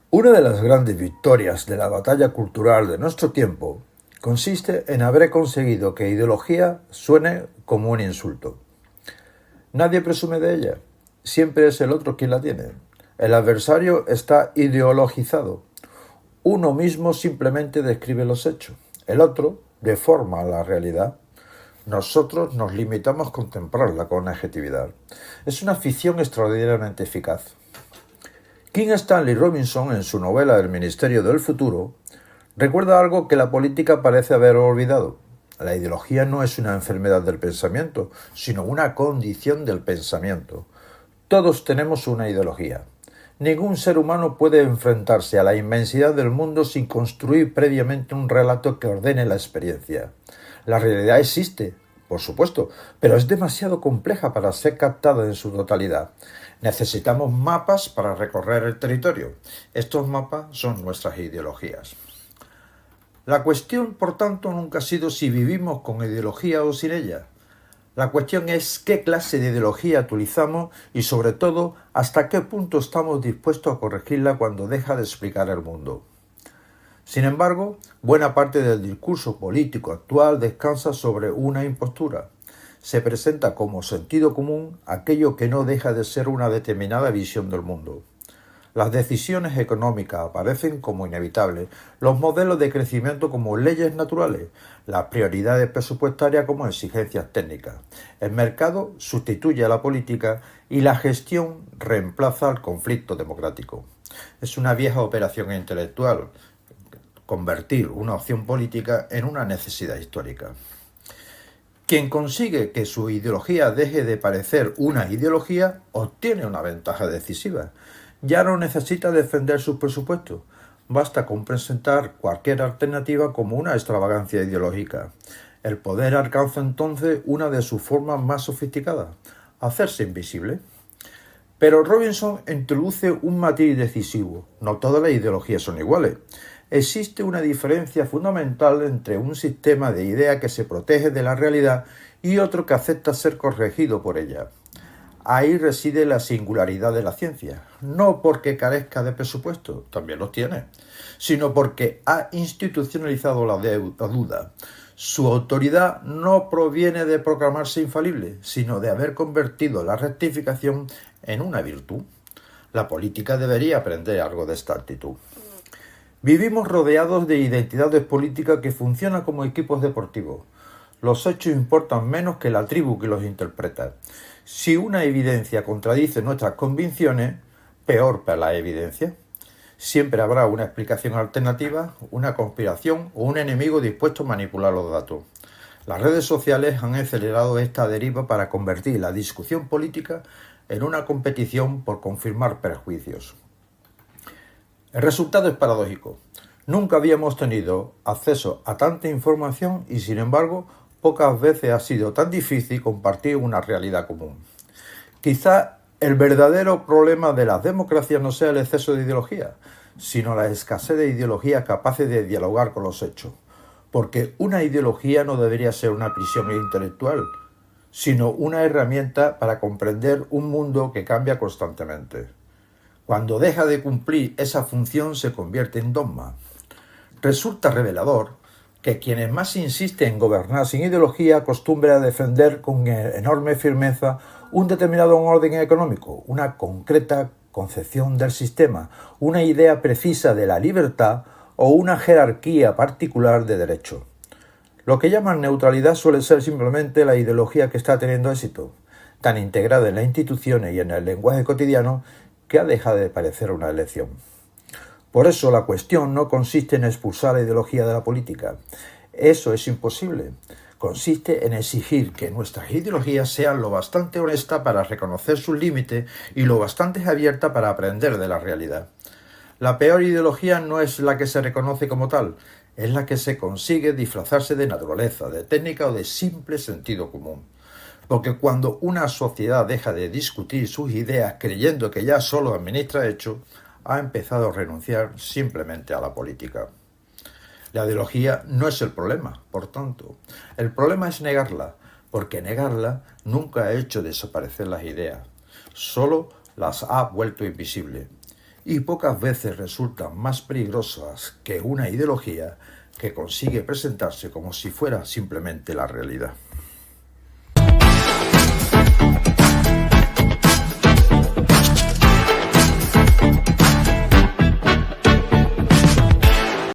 Una de las grandes victorias de la batalla cultural de nuestro tiempo consiste en haber conseguido que ideología suene como un insulto. Nadie presume de ella, siempre es el otro quien la tiene. El adversario está ideologizado. Uno mismo simplemente describe los hechos, el otro deforma la realidad. Nosotros nos limitamos a contemplarla con objetividad. Es una ficción extraordinariamente eficaz. King Stanley Robinson, en su novela El Ministerio del Futuro, recuerda algo que la política parece haber olvidado. La ideología no es una enfermedad del pensamiento, sino una condición del pensamiento. Todos tenemos una ideología. Ningún ser humano puede enfrentarse a la inmensidad del mundo sin construir previamente un relato que ordene la experiencia. La realidad existe, por supuesto, pero es demasiado compleja para ser captada en su totalidad. Necesitamos mapas para recorrer el territorio. Estos mapas son nuestras ideologías. La cuestión, por tanto, nunca ha sido si vivimos con ideología o sin ella. La cuestión es qué clase de ideología utilizamos y, sobre todo, hasta qué punto estamos dispuestos a corregirla cuando deja de explicar el mundo. Sin embargo, buena parte del discurso político actual descansa sobre una impostura. Se presenta como sentido común aquello que no deja de ser una determinada visión del mundo. Las decisiones económicas aparecen como inevitables, los modelos de crecimiento como leyes naturales, las prioridades presupuestarias como exigencias técnicas. El mercado sustituye a la política y la gestión reemplaza al conflicto democrático. Es una vieja operación intelectual, convertir una opción política en una necesidad histórica. Quien consigue que su ideología deje de parecer una ideología obtiene una ventaja decisiva. Ya no necesita defender sus presupuestos. Basta con presentar cualquier alternativa como una extravagancia ideológica. El poder alcanza entonces una de sus formas más sofisticadas, hacerse invisible. Pero Robinson introduce un matiz decisivo. No todas las ideologías son iguales. Existe una diferencia fundamental entre un sistema de ideas que se protege de la realidad y otro que acepta ser corregido por ella. Ahí reside la singularidad de la ciencia, no porque carezca de presupuesto, también los tiene, sino porque ha institucionalizado la duda. Su autoridad no proviene de proclamarse infalible, sino de haber convertido la rectificación en una virtud. La política debería aprender algo de esta actitud. Vivimos rodeados de identidades políticas que funcionan como equipos deportivos. Los hechos importan menos que la tribu que los interpreta. Si una evidencia contradice nuestras convicciones, peor para la evidencia. Siempre habrá una explicación alternativa, una conspiración o un enemigo dispuesto a manipular los datos. Las redes sociales han acelerado esta deriva para convertir la discusión política en una competición por confirmar prejuicios. El resultado es paradójico. Nunca habíamos tenido acceso a tanta información y, sin embargo, pocas veces ha sido tan difícil compartir una realidad común. Quizá el verdadero problema de las democracias no sea el exceso de ideología, sino la escasez de ideologías capaces de dialogar con los hechos. Porque una ideología no debería ser una prisión intelectual, sino una herramienta para comprender un mundo que cambia constantemente. Cuando deja de cumplir esa función se convierte en dogma. Resulta revelador que quienes más insisten en gobernar sin ideología acostumbran a defender con enorme firmeza un determinado orden económico, una concreta concepción del sistema, una idea precisa de la libertad o una jerarquía particular de derechos. Lo que llaman neutralidad suele ser simplemente la ideología que está teniendo éxito, tan integrada en las instituciones y en el lenguaje cotidiano que ha dejado de parecer una elección. Por eso la cuestión no consiste en expulsar la ideología de la política. Eso es imposible. Consiste en exigir que nuestras ideologías sean lo bastante honestas para reconocer sus límites y lo bastante abiertas para aprender de la realidad. La peor ideología no es la que se reconoce como tal, es la que se consigue disfrazarse de naturaleza, de técnica o de simple sentido común. Porque cuando una sociedad deja de discutir sus ideas creyendo que ya solo administra hechos, ha empezado a renunciar simplemente a la política. La ideología no es el problema, por tanto. El problema es negarla, porque negarla nunca ha hecho desaparecer las ideas, solo las ha vuelto invisibles. Y pocas veces resultan más peligrosas que una ideología que consigue presentarse como si fuera simplemente la realidad.